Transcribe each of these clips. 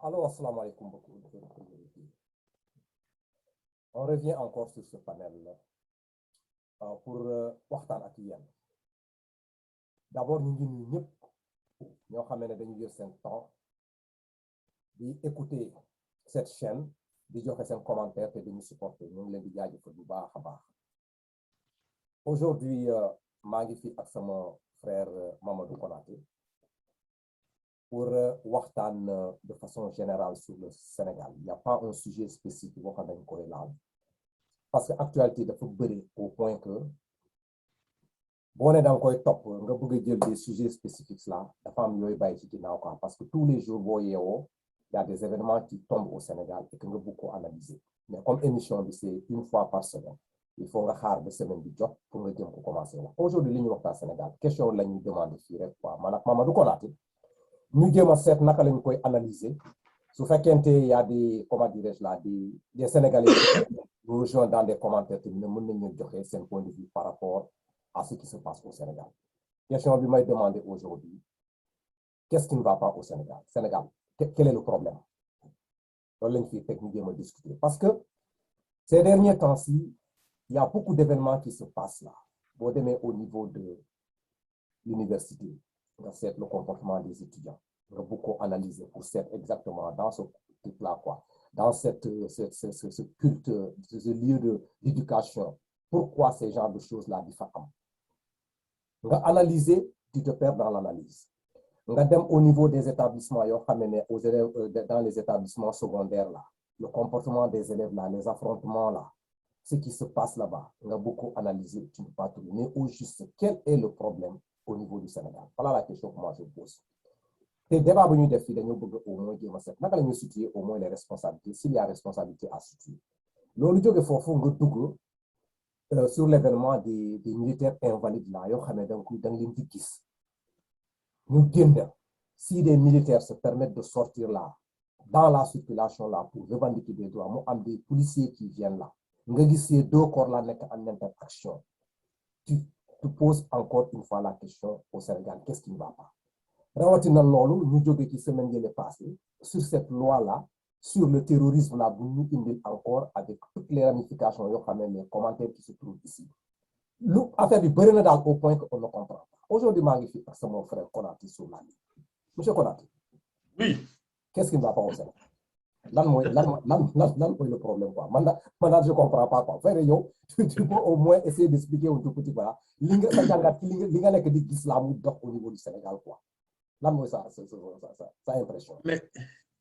Alors, assalamu alaikum beaucoup. On revient encore sur ce panel pour waxtaan ak yéen. D'abord, ñu ngi nuyu ñëpp ñoo xam ne dañu jël seen temps di écouter cette chaîne di joxe seen commentaire te di ñu supporter ñu ngi leen di jaajëfal bu baax a baax. Aujourd'hui, maa ngi fi ak sama frère Mamadou Konaté pour waxtaan de façon générale sur le Sénégal. Il n'y a pas un sujet spécifique boo xam ne dañ koy laal parce que actualité dafa bëri au point que boo ne da nga koy topp nga bëgg a jël des sujets spécifiques là dafa am yooyu bàyyi ci ginnaaw quoi parce que tous les jours boo yeewoo il y a des événements qui tombent au Sénégal et que nga bëgg ko analyser mais comme émission bi c'est une fois par semaine il faut nga xaar ba semaine bi jot pour nga jëm ko commencer wax aujourd'hui li ñuy waxtaan Sénégal question la ñuy demander fii rek quoi man ak Mamadou Konaté ñu jéem a seet naka lañu koy analyser su fekkente y a des comment dirais-je là des Sénégalais qui nous rejoignent dans des commentaires te ne mën nañu joxe seen point de vue par rapport à ce qui se passe au Sénégal. Question bi may demander aujourd'hui, qu'est-ce qui ne va pas au Sénégal? Sénégal, quel est le problème? Loolu lañ fi teg ñu jéem a discuter parce que ces derniers temps-ci, il y a beaucoup d'événements qui se passent là. Boo demee au niveau de l'université, nga seet le comportement des étudiants, nga bëgg ko analyser pour seet exactement dans ce truc-là quoi, dans ce culte, ce lieu d'éducation, pourquoi ces genres de choses-là di fa am. Nga analyser, tu te perds dans l'analyse. Nga dem au niveau des établissements yoo xam ne aux élèves dans les établissements secondaires là, le comportement des élèves là, les affrontements là, ce qui se passe là-bas, nga beaucoup analyser, tu ne peux pas trouver. Mais au juste, quel est le problème au niveau du Sénégal? Voilà la question que moi je pose. Te débat bu ñuy def fii dañoo bëgg au moins jéem a seet naka la ñuy situer au moins les responsabilités s'il y a responsabilité à situer. Loolu jóge foofu nga dugg sur l'événement des militaires invalides là, yo xamé da nga leen di gis ñu génn si des militaires se permettent de sortir là dans la circulation là pour revendiquer des droits mu am des policiers qui viennent là nga gis ces deux corps là nekk en interaction, tu poses encore une fois la question au Sénégal, qu'est-ce qui ne va pas? Rawatina loolu ñu jóge ci semaine yële passé sur cette loi là sur le terrorisme là, vous nous encore avec toutes les ramifications, les commentaires qui se trouvent ici. L'affaire du Bérénadal au point qu'on ne comprend pas. Aujourd'hui, magnifique, c'est mon frère Konaté sur la ligne. Monsieur Konaté. Oui. Qu'est-ce qui ne va pas au Sénégal? Là, le problème, quoi. Maintenant, je ne comprends pas, quoi. Frère, tu peux au moins essayer d'expliquer un tout petit peu là. L'Inga n'est que l'islam au niveau du Sénégal, quoi. Là, ça impression.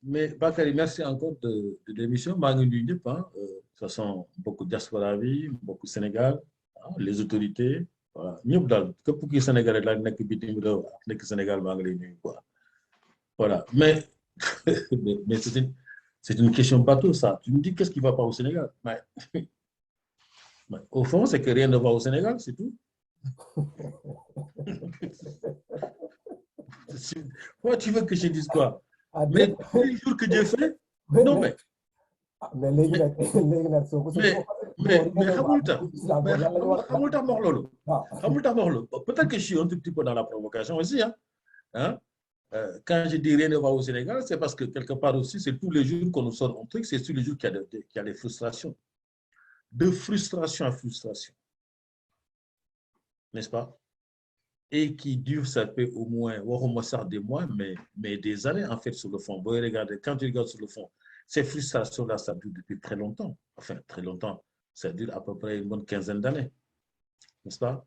Mais Bakary, merci encore de l'émission. De toute façon, beaucoup de diaspora, beaucoup de Sénégal, les autorités. Voilà. Nous, que pour les Sénégalais, là, que Sénégal, quoi. Voilà. Mais c'est une question bateau, ça. Tu me dis qu'est-ce qui ne va pas au Sénégal? Mais, au fond, c'est que rien ne va au Sénégal, c'est tout. Moi, tu veux que je dise quoi? Mais tous les jours que Dieu fait, non mais. Peut-être que je suis un tout petit peu dans la provocation aussi. Quand je dis rien ne va au Sénégal, c'est parce que quelque part aussi, c'est tous les jours qu'on nous sort un truc, c'est tous les jours qu'il y a des frustrations. De frustration à frustration. N'est-ce pas? Et qui dure, ça fait au moins des mois, mais des années en fait sur le fond. Vous regardez, quand tu regardes sur le fond, ces frustrations-là, ça dure depuis très longtemps. Enfin, très longtemps. Ça dure à peu près une bonne quinzaine d'années. N'est-ce pas?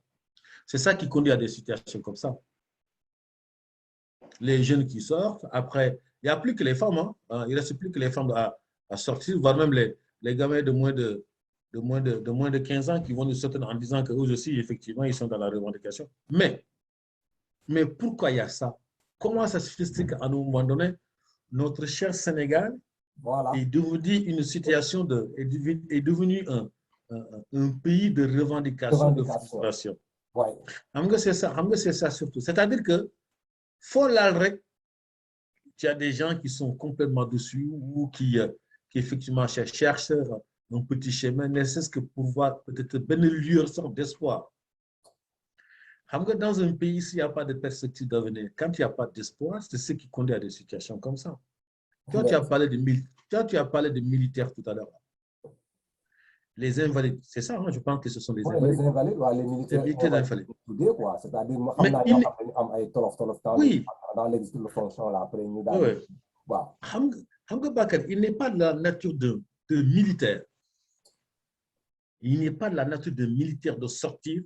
C'est ça qui conduit à des situations comme ça. Les jeunes qui sortent, après, il n'y a plus que les femmes. Il ne reste plus que les femmes à sortir, voire même les gamins de moins de 15 ans qui vont nous sortir en disant qu'eux aussi, effectivement, ils sont dans la revendication. Mais pourquoi il y a ça? Comment ça se fait qu'à un moment donné, notre cher Sénégal est devenu une situation est devenu un pays de revendication, de frustration. Ouais. C'est ça surtout. C'est-à-dire que faut l'alrec, il y a des gens qui sont complètement dessus ou qui effectivement cherchent un petit chemin, ne serait-ce que pour voir peut-être une lueur d'espoir. Dans un pays, s'il n'y a pas de perspective d'avenir, quand il n'y a pas d'espoir, c'est ce qui conduit à des situations comme ça. Toi, tu as parlé de militaires tout à l'heure. Les invalides, c'est ça, hein, je pense que ce sont les Ouais, invalides. les invalides, ouais, les Les militaires militaires invalides, invalides. quoi. C'est-à-dire, moi, Mais il est, am ay tolof oui, dans l'exercice de fonction là, après ñu oui, daal oui. di waaw. Xam nga Bakar, il n'est pas de la nature de militaire. Il n'est pas de la nature de militaire de sortir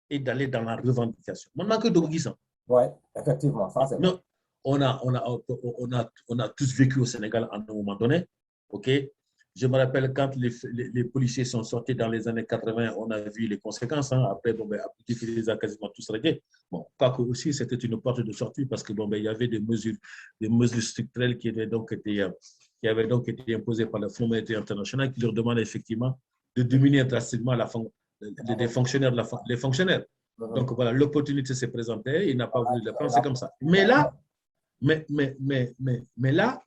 et d'aller dans la revendication. Maintenant que Doguisan, Ouais, effectivement, ça c'est vrai. non, on a tous vécu au Sénégal à un moment donné. OK? Je me rappelle quand les policiers sont sortis dans les années 80, on a vu les conséquences. Hein. Après, bon, ben, Abdou les a quasiment tous réglés. Bon, quoique aussi, c'était une porte de sortie parce que bon, ben, il y avait des mesures structurelles qui avaient donc été imposées par la Fonds monétaire international qui leur demandent effectivement de diminuer drastiquement les fonctionnaires, les fonctionnaires. Donc voilà, l'opportunité s'est présentée, il n'a pas voulu le prendre, c'est comme ça. Mais là, mais là,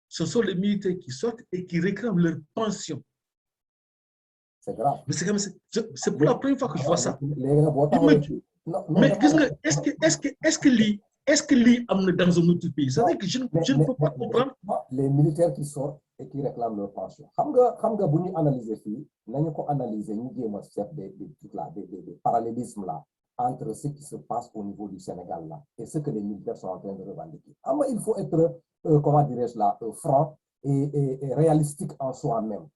ce sont les militaires qui sortent et qui réclament leur pension. C'est grave. Mais c'est pour la première fois que je vois ça. léegi nag boo Mais est-ce que lii am na dans un autre pays? C'est-à-dire que je ne peux pas comprendre. Les militaires qui sortent et qui réclament leur pension. Xam nga bu ñu analyser fii, nañu ko analyser ñu jéem a seet des trucs là, des parallélismes là, entre ce qui se passe au niveau du Sénégal là et ce que les militaires sont en train de revendiquer. Il faut être, comment dirais-je là, franc et réalistique en soi-même.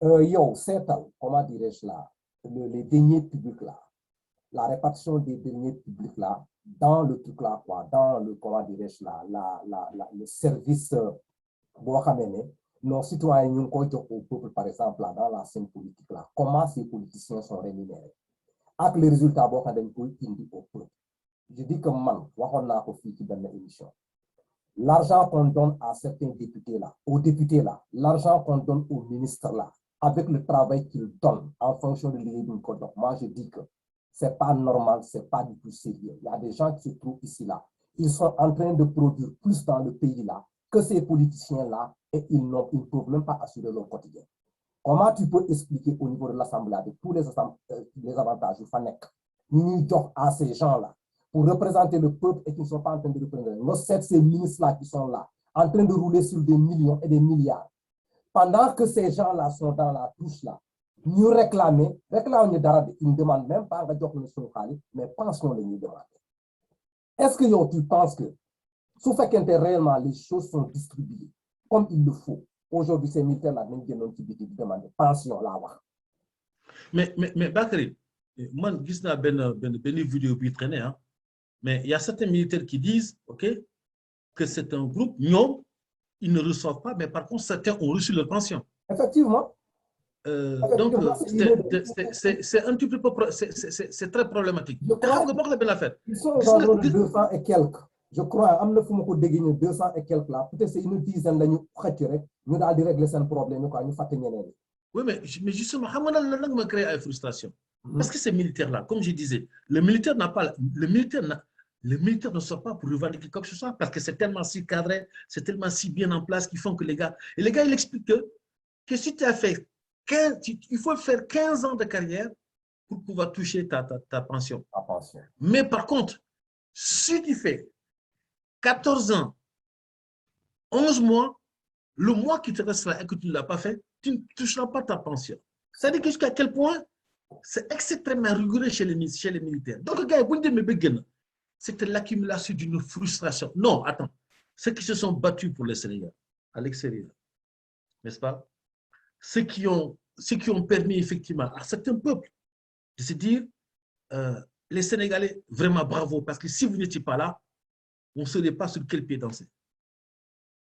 Yo, seetal, comment dirais-je là, les deniers publics là, la répartition des deniers publics là, dans le truc là, quoi, dans le, comment dirais-je là, le service, nos citoyens nous au peuple, par exemple, là, dans la scène politique là, comment ces politiciens sont rémunérés, avec les résultats qu'on indi au peuple. Je dis que man, on a fait une émission. L'argent qu'on donne à certains députés là, aux députés là, l'argent qu'on donne aux ministres là, avec le travail qu'ils donnent en fonction de l'idée d'une code. Moi, je dis que c'est pas normal, c'est pas du tout sérieux. Il y a des gens qui se trouvent ici là. Ils sont en train de produire plus dans le pays là que ces politiciens-là et ils ne peuvent même pas assurer leur quotidien. Comment tu peux expliquer au niveau de l'Assemblée de tous les avantages du FANEC à ces gens-là pour représenter le peuple et qui ne sont pas en train de représenter ces ministres-là qui sont là, en train de rouler sur des millions et des milliards. Pendant que ces gens-là sont dans la touche là, nous réclamer, ils ne demandent même pas mais pension les nous demander. Est-ce que tu penses que, sauf que réellement les choses sont distribuées comme il le faut, aujourd'hui ces militaires-là demandent pension là. Mais Bakary, moi, je n'ai une vidéo qui traînait, hein, mais il y a certains militaires qui disent, OK, que c'est un groupe, non, ils ne reçoivent pas, mais par contre, certains ont reçu leur pension. Effectivement. Donc, c'est un petit peu, c'est très problématique. Ils sont genre de 200 et quelques. Je crois, il y a 200 et quelques là. Peut-être c'est une dizaine de nous nous allons régler ce problème. Oui, mais justement, je me crée une frustration. Parce que ces militaires-là, comme je disais, le militaire ne sort pas pour revendiquer quoi que ce soit parce que c'est tellement si cadré, c'est tellement si bien en place qu'ils font que les gars. Et les gars, ils expliquent que si tu as fait 15, il faut faire 15 ans de carrière pour pouvoir toucher ta pension. Mais par contre, si tu fais 14 ans, 11 mois, le mois qui te restera et que tu ne l'as pas fait, tu ne toucheras pas ta pension. C'est-à-dire jusqu'à quel point c'est extrêmement rigoureux chez les militaires. Donc, les gars, c'était l'accumulation d'une frustration. Non, attends. Ceux qui se sont battus pour le Sénégal, à l'extérieur, n'est-ce pas? Ceux qui ont permis effectivement à certains peuples de se dire, les Sénégalais, vraiment bravo, parce que si vous n'étiez pas là, on ne saurait pas sur quel pied danser.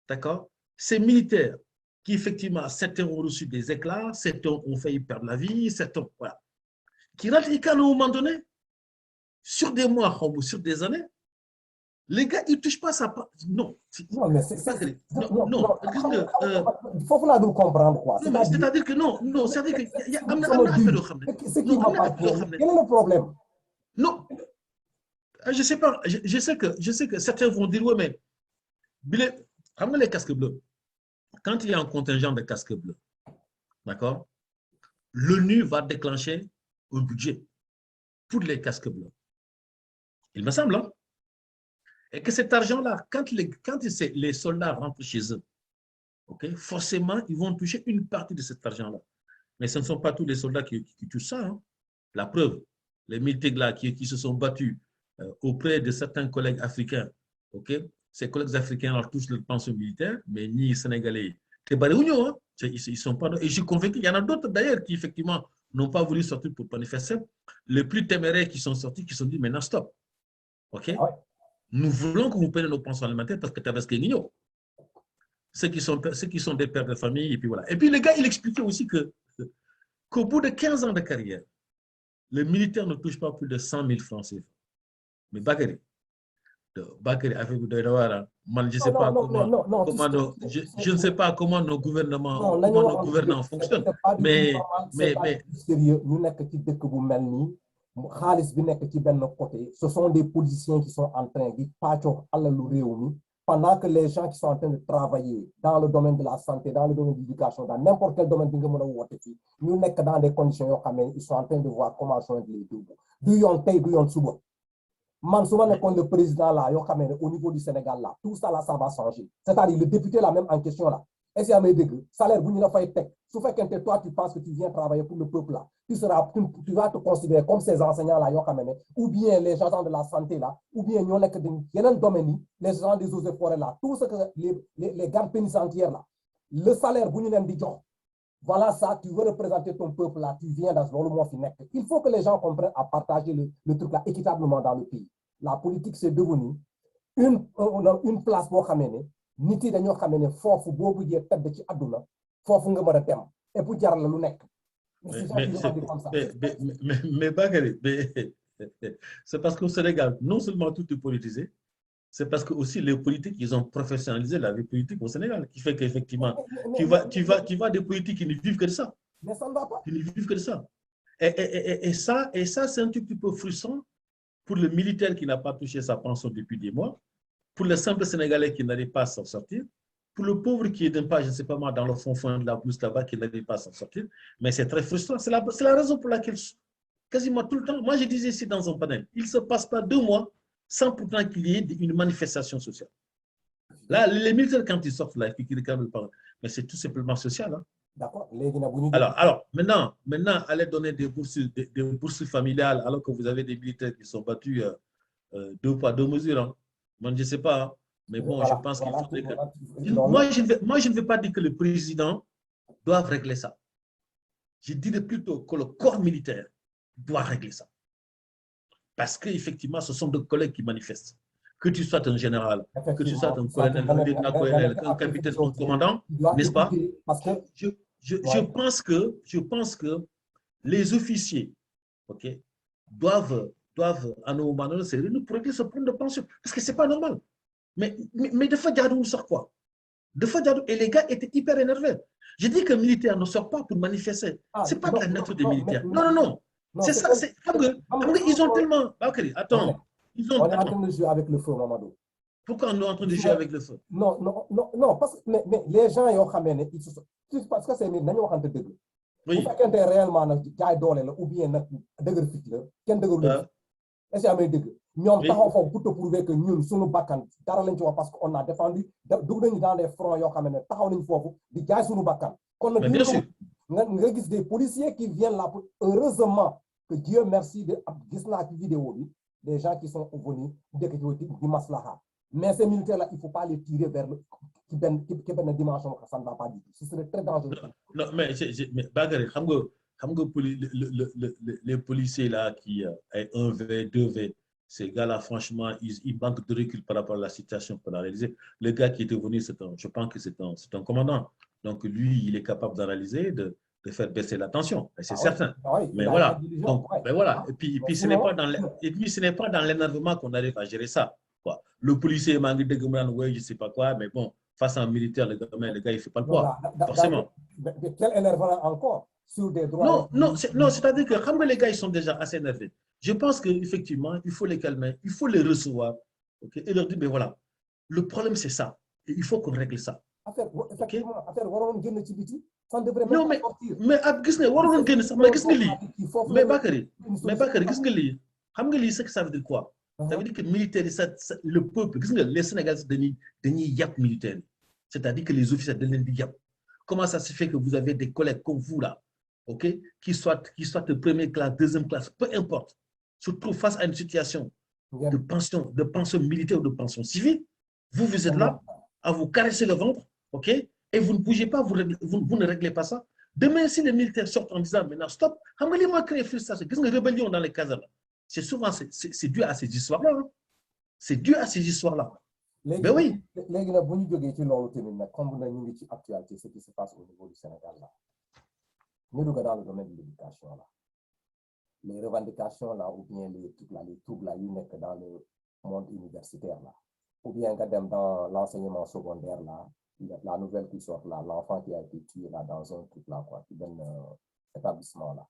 D'accord? Ces militaires qui, effectivement, certains ont reçu des éclats, certains ont failli perdre la vie, certains, voilà, qui rentrent et qu'à un moment donné, sur des mois ou sur des années, les gars, ils ne touchent pas ça. Non, mais c'est ça. Non, il faut que nous comprendre quoi. C'est-à-dire que non, c'est-à-dire qu'il y a un quel est le problème? Non, je sais pas, je sais que certains vont dire, oui, mais les casques bleus, quand il y a un contingent de casques bleus, d'accord, l'ONU va déclencher un budget pour les casques bleus. Il me semble, hein? Et que cet argent-là, quand les soldats rentrent chez eux, okay, forcément, ils vont toucher une partie de cet argent-là. Mais ce ne sont pas tous les soldats qui touchent ça. Hein. La preuve, les militaires là, qui se sont battus auprès de certains collègues africains, okay, ces collègues africains leur touchent leur pension militaire, mais ni Sénégalais. Hein. Ils sont pas, et je suis convaincu qu'il y en a d'autres d'ailleurs qui, effectivement, n'ont pas voulu sortir pour manifester. Les plus téméraires qui sont sortis, qui se sont dit maintenant stop. Okay? Ouais. Nous voulons que vous payiez nos pensions alimentaires parce que tu as ce qu'il y a. Ceux qui sont des pères de famille, et puis voilà. Et puis le gars, il expliquait aussi qu'au bout de 15 ans de carrière, le militaire ne touche pas plus de 100 000 francs CFA. Mais Bakary, avec je ne sais pas comment je ne sais pas comment nos gouvernements, comment nos gouvernants fonctionnent. Mais sérieux, ñu nekk ci dëkk bu mel nii xaalis bi nekk ci benn côté, ce sont des politiciens qui sont en train de pàccoo alalu réew mi pendant que les gens qui sont en train de travailler dans le domaine de la santé, dans le domaine de l'éducation, dans n'importe quel domaine bi nga mën a woote fii ñu nekk dans des conditions yoo xam ne ils sont en train de voir comment joindre les deux bouts. Du yoon tey du yoon suba. Man, souvent, le président là, au niveau du Sénégal là, tout ça là, ça va changer. C'est-à-dire le député là même en question là, est-ce qu'il y a des salaire, vous n'avez pas été. Sauf que toi, tu penses que tu viens travailler pour le peuple là, tu vas te considérer comme ces enseignants là, ou bien les agents de la santé là, ou bien il y a un domaine, les gens des eaux et forêts là, tout ce que les gardes pénitentiaires là, le salaire, vous n'avez pas dit. Voilà ça, tu veux représenter ton peuple là, tu viens dans le monde final. Il faut que les gens comprennent à partager le truc là équitablement dans le pays. La politique, c'est devenu une place pour Khamene. Niti dañu Khamene fofu bobu je tedd ci aduna fofu nga mëna dem et pour jar la lu nek. Mais Bakary, c'est parce qu'au Sénégal, non seulement tout est politisé, c'est parce que aussi les politiques, ils ont professionnalisé la vie politique au Sénégal, qui fait qu'effectivement, tu vois des politiques qui ne vivent que de ça. Mais ça ne va pas. Qui ne vivent que de ça. Et ça, c'est un truc un peu frustrant pour le militaire qui n'a pas touché sa pension depuis des mois, pour le simple Sénégalais qui n'arrive pas à s'en sortir, pour le pauvre qui est d'un pas, je ne sais pas moi, dans le fond de la blouse là-bas, qui n'arrive pas à s'en sortir. Mais c'est très frustrant. C'est la raison pour laquelle, quasiment tout le temps, moi je disais ici dans un panel, il ne se passe pas 2 mois sans pourtant qu'il y ait une manifestation sociale. Là, les militaires, quand ils sortent là, et puis qu'ils réclament le parlement, mais c'est tout simplement social. Hein. D'accord. Alors maintenant, allez donner des bourses familiales alors que vous avez des militaires qui sont battus 2 poids, 2 mesures. Hein. Moi, je ne sais pas, hein. Mais bon, voilà, je pense qu'il faudrait que... Moi, je ne vais pas dire que le président doit régler ça. Je dirais plutôt que le corps militaire doit régler ça. Parce qu'effectivement, ce sont des collègues qui manifestent. Que tu sois un général, que tu sois un colonel, un lieutenant-colonel, un capitaine, un commandant, n'est-ce pas? Je pense que les officiers, okay, doivent à nos moments se réunir pour régler ce problème de pension. Parce que ce n'est pas normal. Mais de fois, Diadou sort quoi? De fois, Diadou, et les gars étaient hyper énervés. Je dis que les militaires ne sortent pas pour manifester. Ce n'est pas de la nature des militaires. Non. C'est ça. Ils ont tellement... Okay, attends. On est en train de jouer avec le feu, Mamadou. Pourquoi on est en train de jouer avec le feu? Non, parce que les gens, parce que c'est oui. Vous faites réellement ou bien est-ce que nous avons pour prouver que nous sommes bakkan dara lañ ci wax parce qu'on a défendu dans des fronts yoo xam ne taxaw nañ foofu di jaay suñu bakkan kon nag nga gis des policiers qui viennent là pour heureusement que Dieu merci de gis naa ci vidéo bi des gens qui sont venus dëkk ci di maslaha mais ces militaires là il faut pas les tirer vers le ci benn dimension ça ne va pas du tout ce serait très dangereux. Non mais Bakary xam nga les policiers là qui 1V 2V, ces gars-là, franchement, ils manquent de recul par rapport à la situation qu'on a réalisée. Le gars qui était venu, je pense que c'est un commandant. Donc, lui, il est capable d'analyser, de faire baisser la tension, c'est certain. Oui, mais voilà. Donc, mais voilà. Et puis ce n'est pas dans l'énervement qu'on arrive à gérer ça. Quoi. Le policier manque de gouvernement, oui, je ne sais pas quoi, mais bon, face à un militaire, le gars, il ne fait pas le poids, forcément. Quel énervement encore sur des droits? Non, c'est-à-dire que quand les gars, ils sont déjà assez énervés. Je pense qu'effectivement, il faut les calmer, il faut les recevoir, okay, et leur dire, ben voilà, le problème c'est ça, et il faut qu'on règle ça. Effectivement, ça ne devrait même pas sortir. Mais Bakary, ce que ça veut dire quoi? Ça veut dire que militaires, le peuple, les Sénégalais, c'est des yap militaires. C'est-à-dire que les officiers de yap. Comment ça se fait que vous avez des collègues comme vous là, ok, qui soient de première classe, deuxième classe, peu importe, se trouvent face à une situation de pension militaire ou de pension civile, vous êtes là à vous caresser le ventre, ok, et vous ne bougez pas, vous ne réglez pas ça. Demain, si les militaires sortent en disant maintenant stop, comment créer frustration, qu'est-ce que rébellion dans les casernes? C'est souvent dû à ces histoires-là. Hein. C'est dû à ces histoires-là. Mais oui. Léegi nag bu ñu jógee ci loolu tamit nag comme na ñu ngi ci actualité ce qui se passe au niveau du Sénégal là ñu dugg dans le domaine de l'éducation là les revendications là ou bien les troubles là yu nekk dans le monde universitaire là ou bien nga dem dans l'enseignement secondaire là la nouvelle qui sort là l'enfant qui a été tué là dans un truc là quoi ci benn établissement là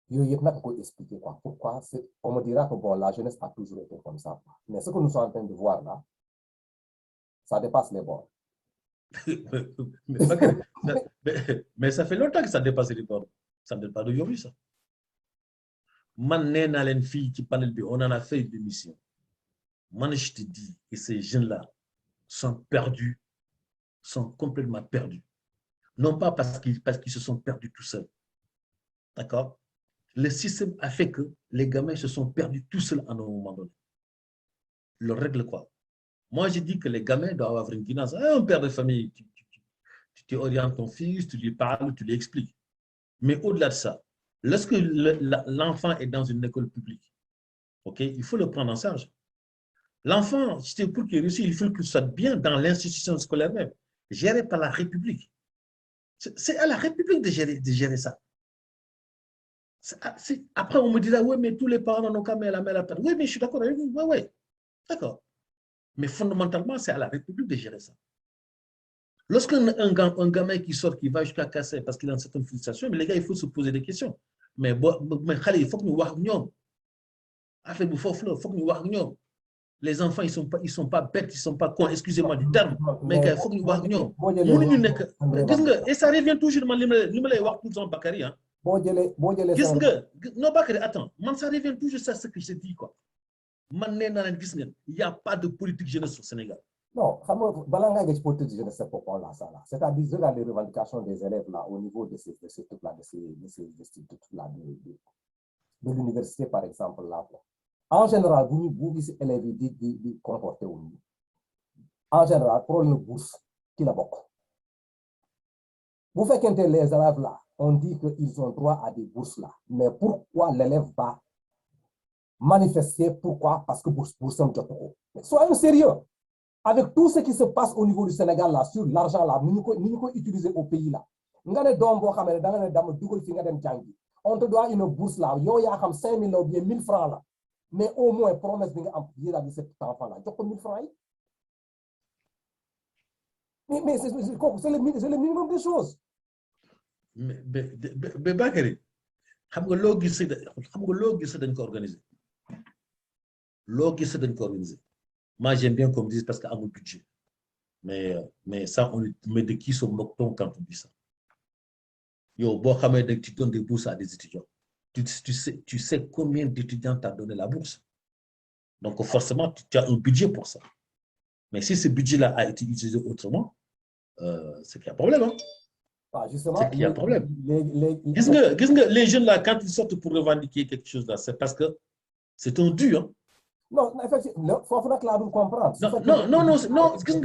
yooyu yëpp nag koy expliquer quoi pourquoi on me dira que bon la jeunesse a toujours été comme ça mais ce que nous sommes en train de voir là ça dépasse les bords. mais ça fait longtemps que ça dépasse les bords. Ça ne dépend pas d'aujourd'hui, ça. Man, on en a fait une émission. Man, je te dis que ces jeunes-là sont perdus, sont complètement perdus. Non pas parce qu'ils se sont perdus tout seuls. D'accord? Le système a fait que les gamins se sont perdus tout seuls à un moment donné. Leur règle quoi? Moi, je dis que les gamins doivent avoir une guidance. Un père de famille, tu orientes ton fils, tu lui parles, tu lui expliques. Mais au-delà de ça, lorsque l'enfant est dans une école publique, okay, il faut le prendre en charge. L'enfant, pour qu'il réussisse, il faut qu'il soit bien dans l'institution scolaire même, gérée par la République. C'est à la République de gérer ça. Après, on me dira, oui, mais tous les parents n'ont qu'à mettre la main à la perte. Oui, mais je suis d'accord avec vous. Oui, oui, d'accord. Mais fondamentalement, c'est à la République de gérer ça. Lorsqu'un gamin qui sort, qui va jusqu'à casser parce qu'il a une certaine frustration, mais les gars, il faut se poser des questions. Mais il faut que nous voyons. Il faut que nous voyons. Les enfants, ils ne sont pas bêtes, ils ne sont pas cons, excusez-moi du terme, mais il faut que nous voyons. Et ça revient toujours, Bakary. Hein. Non, Bakary, attends, ça revient toujours à ce que je dis, quoi. Il n'y a pas de politique jeunesse au Sénégal. Non, c'est-à-dire regarde les revendications des élèves là au niveau de ces trucs-là, de l'université par exemple là. En général, vous les élèves qui comportent au niveau. En général, pour une bourse qui la bokk. Vous faites que les élèves là, on dit qu'ils ont droit à des bourses là. Mais pourquoi l'élève va manifester? Pourquoi? Parce que bourse soyons sérieux. Avec tout ce qui se passe au niveau du Sénégal là, sur l'argent là, nous pouvons utiliser au pays là. On te doit une bourse là, il y a 5 000 ou bien 1 000 francs là. Mais au moins, promesse de cet enfant là, il y a 1 000 francs. Mais c'est le minimum des choses. Mais Bakary, xam nga loo gis dañ ko organiser. Moi, j'aime bien qu'on me dise parce qu'il y a un budget. Mais ça, mais de qui se moque-t-on quand on dit ça? Yo, tu donnes des bourses à des étudiants. Tu sais combien d'étudiants t'as donné la bourse. Donc, forcément, tu as un budget pour ça. Mais si ce budget-là a été utilisé autrement, c'est qu'il y a un problème. Hein? C'est qu'il y a un problème. Les jeunes, là, quand ils sortent pour revendiquer quelque chose, là, c'est parce que c'est un dû. Hein? Non, effectivement, il faut que comprendre. Non,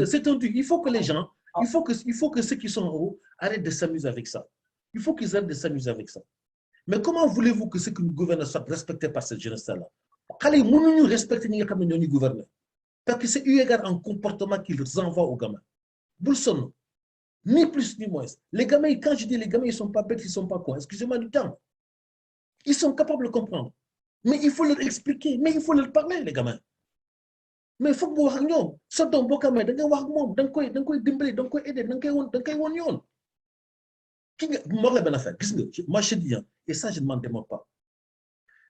c'est un dû. Il faut que les gens, il faut que ceux qui sont en haut arrêtent de s'amuser avec ça. Il faut qu'ils arrêtent de s'amuser avec ça. Mais comment voulez-vous que ceux qui nous gouvernent soient respectés par cette jeunesse-là? Allez, nous respecter les gouverneurs. Parce que c'est eu égard un comportement qu'ils envoient aux gamins. Boulson, ni plus ni moins. Les gamins, quand je dis les gamins, ils ne sont pas bêtes, ils ne sont pas cons. Excusez-moi du terme. Ils sont capables de comprendre. Mais il faut leur expliquer, mais il faut leur parler, les gamins. Mais il faut que vous ayez un peu de gamin, vous avez aider, moi je dis, et ça je ne m'en demande pas.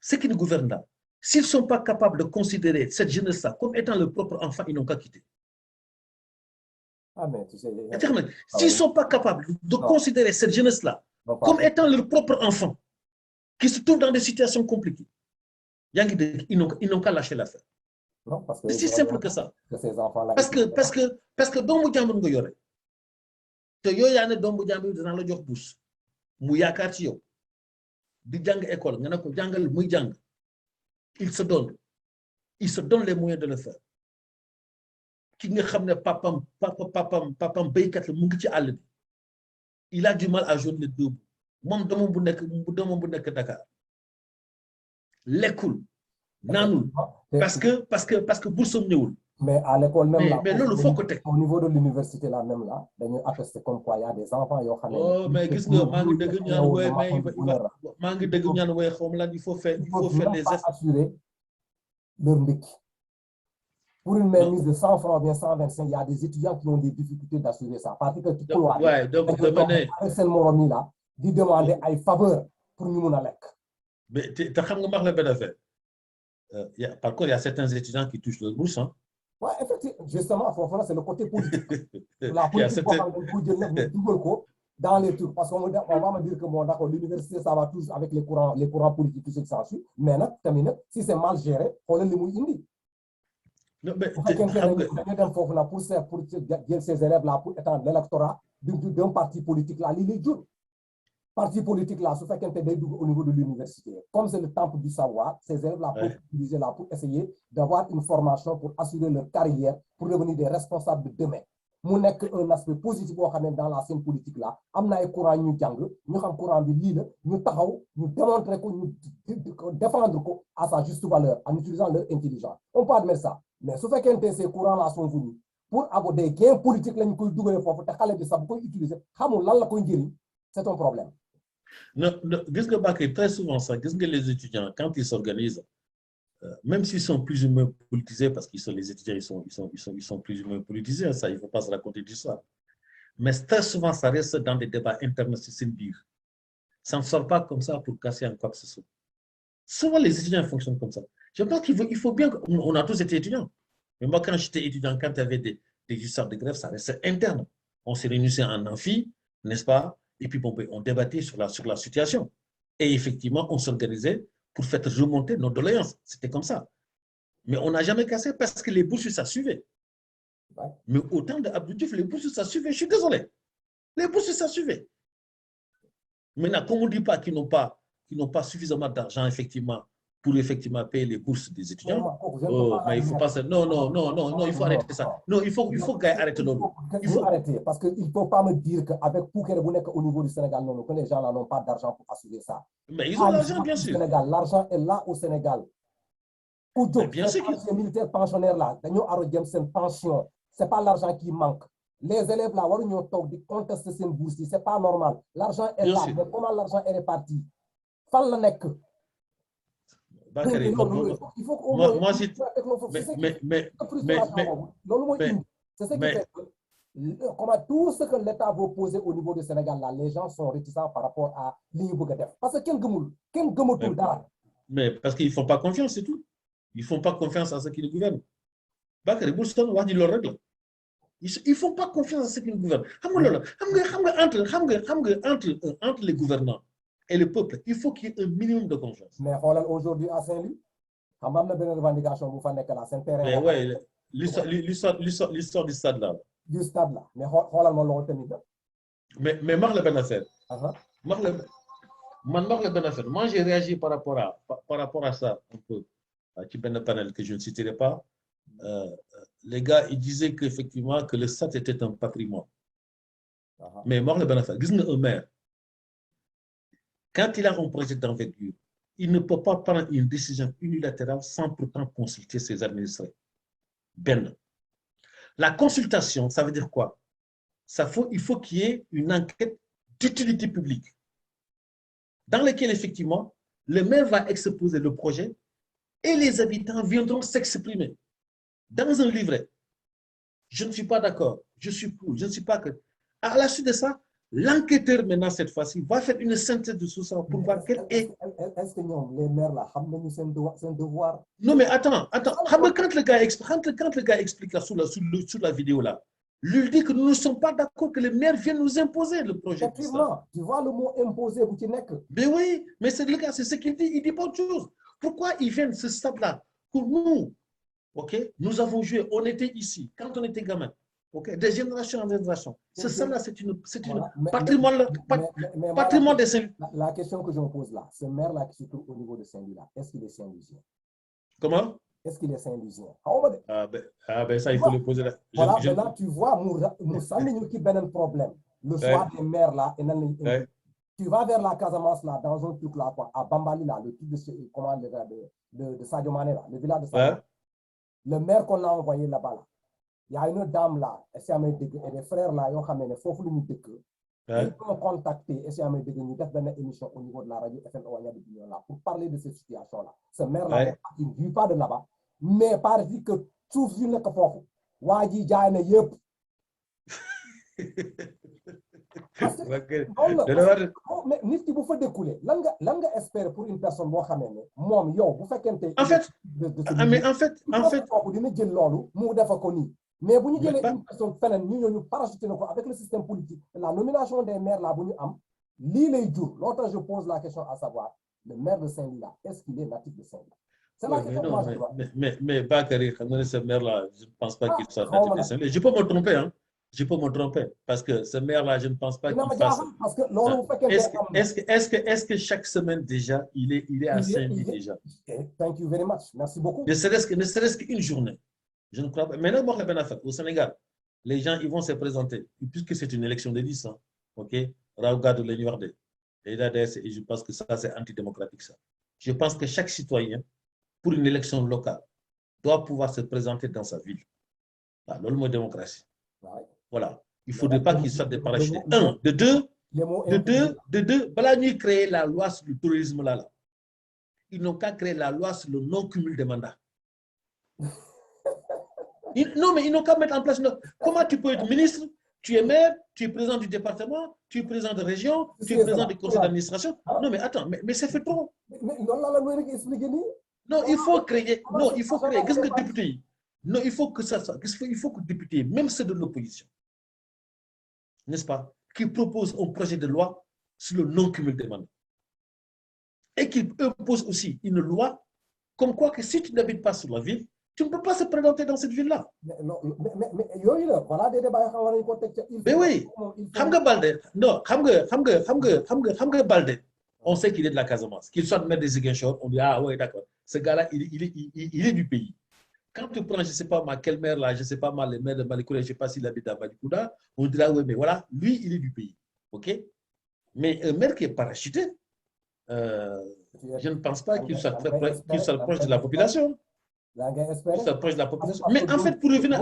Ceux qui nous gouvernent là, s'ils ne sont pas capables de considérer cette jeunesse-là comme étant leur propre enfant, ils n'ont qu'à quitter. S'ils ne sont pas capables de considérer cette jeunesse-là comme étant leur propre enfant, qui se trouve dans des situations compliquées, Ils n'ont qu'à lâcher l'affaire. Non, parce que C'est si simple que ça. Que ces enfants-là. Parce que doomu jàmbur nga yore te yow yaa ne doomu jàmbur dinaa la jox bourse mu yaakaar ci yow di jàng école nga ne ko jàngal muy jàng il se donne les moyens de le faire ki nga xam ne papam béykat la mu ngi ci àll bi il a du mal à joindre les deux bouts moom doomam bu nekk Dakar lekkul naanul parce que bourse am ñëwul. Mais à l'école même là, mais loolu faut ko teg. Au niveau de l'université là même là, dañuy attester comme quoi il y a des enfants yoo xam ne. Oh mais gis nga maa ngi dégg ñaan wooye maa ngi dégg ñaan wooye xaw ma lan il faut faire des efforts. Assurer leur ndékki. Pour une mainmise de 100 francs ou bien 125, il y a des étudiants qui ont des difficultés d'assurer ça. Parce que tu peux ouais, donc avec seen morom yi là di demander ay faveur pour ñu mun a lekk. Mais te xam nga wax la benn affaire. Par contre, il y a certains étudiants qui touchent leur bourse. Hein. Oui, effectivement, justement, c'est le côté positif. La politique, dans les trucs. Parce qu'on va me dire que bon, d'accord, l'université, ça va tous avec les courants politiques, tout ce qui s'ensuit. Mais si c'est mal géré, on le limite indi. Non, mais pour ces élèves-là pour étendre l'électorat d'un parti politique là, il est dur. Parti politique là, ce fait qu'un au niveau de l'université. Comme c'est le temple du savoir, ces élèves-là peuvent utiliser là pour essayer d'avoir une formation pour assurer leur carrière, pour devenir des responsables de demain. Mon nek un aspect positif dans la scène politique là. Amna ay courant ñu jang, ñu xam courant bi li la, ñu taxaw, ñu démontrer ko, ñu défendre ko à sa juste valeur en utilisant leur intelligence. On peut admettre ça. Mais ce fait que ces courants là sont venus pour avoir des gains politiques lañ koy dugalé fofu té xalé bi sax bu koy utiliser, xamul lan la koy njëriñ, c'est un problème. Non, très souvent, ça, les étudiants, quand ils s'organisent, même s'ils sont plus ou moins politisés, parce qu'ils sont les étudiants, ils sont plus ou moins politisés, ça, il ne faut pas se raconter d'histoire. Mais très souvent, ça reste dans des débats internes, c'est une dire. Ça ne sort pas comme ça pour casser en quoi que ce soit. Souvent, les étudiants fonctionnent comme ça. Je pense qu'il faut bien, on a tous été étudiants. Mais moi, quand j'étais étudiant, quand il y avait des histoires de grève, ça restait interne. On se réunissait en amphi, n'est-ce pas? Et puis, bon, on débattait sur la situation. Et effectivement, on s'organisait pour faire remonter nos doléances. C'était comme ça. Mais on n'a jamais cassé parce que les bourses, ça suivait. Ouais. Mais au temps d'Abdou Diouf, les bourses, ça suivait. Je suis désolé. Les bourses, ça suivait. Maintenant, comme on ne dit pas qu'ils n'ont pas suffisamment d'argent, effectivement, pour effectivement payer les bourses des étudiants. Mais il faut pas ça. Non, il faut arrêter ça. Non, il faut arrêter. Il faut arrêter parce qu'il ne faut pas me dire qu'avec Pouker au niveau du Sénégal, non, que les gens n'ont pas d'argent pour assurer ça. Mais ils ont l'argent, bien sûr. L'argent est là au Sénégal. Bien sûr les militaires pensionnaires là, c'est une pension. Ce n'est pas l'argent qui manque. Les élèves là, ils contestent ces bourses. Ce n'est pas normal. L'argent est là. Mais comment l'argent est réparti? Bakary, il faut qu'on moi, c'est ce qui fait que comment tout ce que l'État veut poser au niveau du Sénégal là, les gens sont réticents par rapport à l'Ibogadev. Parce que mais parce qu'ils ne font pas confiance, c'est tout. Ils ne font pas confiance à ceux qui les gouvernent. Bakary, ils ne font pas confiance à ceux qui les gouvernent. Entre les gouvernants et le peuple, il faut qu'il y ait un minimum de confiance. Mais aujourd'hui à Saint-Louis, il y a une revendication pour faire que mais oui, l'histoire du stade là. Du stade là. Mais Marle Ben Affaire. Moi, j'ai réagi par rapport à ça un peu. À Ben Panel que je ne citerai pas. Les gars, ils disaient qu'effectivement, que le stade était un patrimoine. Mais Marle Ben Affaire, un maire. Quand il a un projet d'envergure, il ne peut pas prendre une décision unilatérale sans pourtant consulter ses administrés. Ben. La consultation, ça veut dire quoi? Il faut qu'il y ait une enquête d'utilité publique dans laquelle, effectivement, le maire va exposer le projet et les habitants viendront s'exprimer dans un livret. Je ne suis pas d'accord, je suis pour, je ne suis pas que... À la suite de ça, l'enquêteur, maintenant, cette fois-ci, va faire une synthèse de tout ça pour voir quel est... Est-ce que les maires, là, c'est un devoir? Non, mais attends. Quand le gars explique là, sous la vidéo, là, lui dit que nous ne sommes pas d'accord que les maires viennent nous imposer le projet. Effectivement, tu vois le mot imposer, vous tenez que... Mais oui, mais c'est le gars, c'est ce qu'il dit. Il ne dit pas autre chose. Pourquoi ils viennent ce stade-là? Pour nous, ok, nous avons joué, on était ici, quand on était gamin, ok, des générations en génération. Ce stade-là, c'est une Voilà. patrimoine des Saint-Louis. La question que je me pose là, ce maire-là qui se trouve au niveau de Saint-Louis, là, est-ce qu'il est Saint-Louisien? Comment? Est-ce qu'il est Saint-Louisien? Ça, il faut le poser là. Voilà, maintenant, tu vois, nous qui a un problème. Le choix des maires là, tu vas vers la Casamance là, dans un truc là, quoi, à Bambali là, le truc de Sadio Mané là, le village de Sadio Mané. Le maire qu'on a envoyé là-bas, là, il y a une dame là, et des frères là, il faut que nous ils ont contacté, et c'est nous faire une émission au niveau de la radio FM là, pour parler de cette situation-là. Ce maire-là, il ne vit pas de là-bas, mais par dit que tout le monde est fort. Wadi Jane Yep. Mais nit ki bu fa découlé lan nga espérer pour une personne boo xamee ne moom yow bu fekkente en fait dina jël loolu mu defa ko nii mais bu ñu jëlee une personne feneen ñu parachuté na ko avec le système politique la nomination des maires là bu ñu am lii lay jur l'autre je pose la question à savoir le maire de Saint-Louis là est-ce qu'il est natif de Saint-Louis? C'est la question. Mais Bakary, ce maire là je ne pense pas qu'il soit natif de Saint-Louis. Je peux me tromper, hein. Je peux me tromper parce que ce maire-là, je ne pense pas qu'il fasse. Est-ce que chaque semaine déjà, il est à Saint-Louis déjà? Thank you very much. Merci beaucoup. Ne serait-ce qu'une journée. Je ne crois pas. Maintenant, moi, au Sénégal, les gens, ils vont se présenter, puisque c'est une élection de 10 ans. OK? Regarde les Niordais. Et je pense que ça, c'est antidémocratique, ça. Je pense que chaque citoyen, pour une élection locale, doit pouvoir se présenter dans sa ville. Voilà, le mot démocratie. Voilà. Il ne faudrait pas qu'il soit des parachutés. Un. De deux, voilà, nous créer la loi sur le tourisme là. Ils n'ont qu'à créer la loi sur le non-cumul des mandats. Non, mais ils n'ont qu'à mettre en place. Comment tu peux être ministre, tu es maire, tu es président du département, tu es président de région, tu es président du conseil d'administration. Non, mais attends, mais c'est fait trop. Non, il faut créer. Non, il faut créer. Qu'est-ce que député? Non, il faut que ça soit. Il faut que député, même ceux de l'opposition, n'est-ce pas, qui proposent un projet de loi sur le non-cumul des mandats. Et qui impose aussi une loi comme quoi que si tu n'habites pas sur la ville, tu ne peux pas se présenter dans cette ville-là. Mais voilà des débats. Mais oui, Hamga Balde, non, Hamga Balde, on sait qu'il est de la Casamance. Qu'il soit de mettre des Ziguinchor, on dit, ah ouais, d'accord, ce gars-là, il est du pays. Quand tu prends, je ne sais pas moi, quel maire là, je ne sais pas moi, le maire de Malikounda, je ne sais pas s'il habite à Malikounda, on dira, oui, mais voilà, lui, il est du pays. OK? Mais un maire qui est parachuté, je ne pense pas qu'il soit proche de la population. Qu'il soit proche de la population. Mais en fait, pour revenir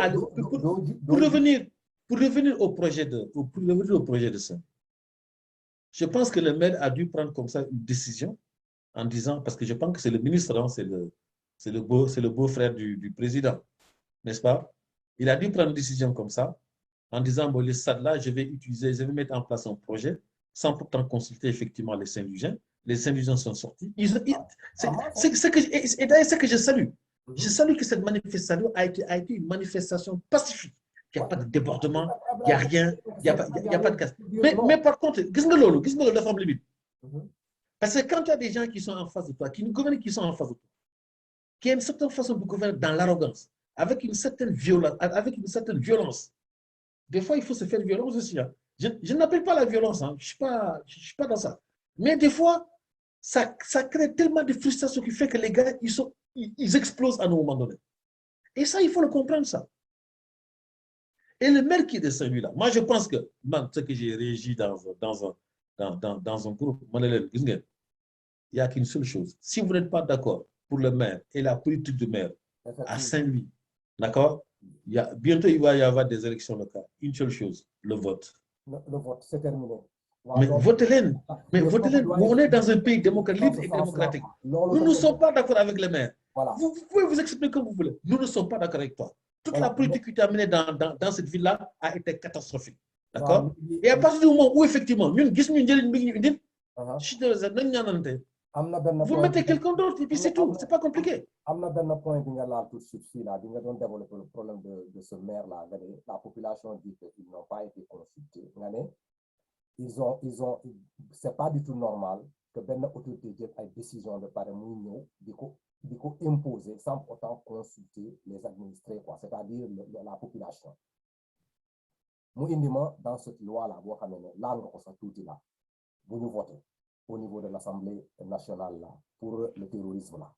au projet de ça, je pense que le maire a dû prendre comme ça une décision en disant, parce que je pense que c'est le ministre, hein, c'est le beau-frère du président, n'est-ce pas? Il a dû prendre une décision comme ça, en disant, bon, le stade-là, je vais mettre en place un projet, sans pourtant consulter effectivement les Saint-Louisiens. Les Saint-Louisiens sont sortis. C'est ce que je salue. Je salue que cette manifestation a été une manifestation pacifique. Il n'y a pas de débordement, il n'y a rien, il n'y a pas de casse. Mais par contre, qu'est-ce que la femme limite? Parce que quand tu as des gens qui sont en face de toi, qui nous gouvernent, qui sont en face de toi, qui a une certaine façon de gouverner dans l'arrogance, avec une certaine violence. Des fois, il faut se faire violence aussi. Hein. Je n'appelle pas la violence, hein. Je ne suis pas dans ça. Mais des fois, ça crée tellement de frustration qui fait que les gars, ils explosent à un moment donné. Et ça, il faut le comprendre, ça. Et le maire qui est de celui-là, moi, je pense que, ce que j'ai réagi dans un groupe, il n'y a qu'une seule chose. Si vous n'êtes pas d'accord pour le maire et la politique du maire à Saint-Louis, d'accord? Bientôt, il va y avoir des élections locales. Une seule chose, le vote. Le vote, c'est terminé. Mais votez-les. On est dans un pays libre et démocratique. Nous ne sommes pas d'accord avec le maire. Voilà. Vous pouvez vous expliquer comme vous voulez. Nous ne sommes pas d'accord avec toi. Toute la politique qui t'a amené dans cette ville-là a été catastrophique. D'accord? Et à partir du moment où, effectivement, vous mettez quelqu'un d'autre et puis c'est tout. C'est pas compliqué. Point tout de suite, développer le problème de ce maire-là. La population dit qu'ils n'ont pas été consultés. c'est pas du tout normal que benn autorité jël ay décision de pare muy ñëw di ko imposer sans pourtant consulter les administrés, quoi, c'est-à-dire la population. mu indi ma dans cette loi là boo xam ne laal nga ko sax tuuti là bu ñu voté au niveau de l'Assemblée nationale là pour le terrorisme là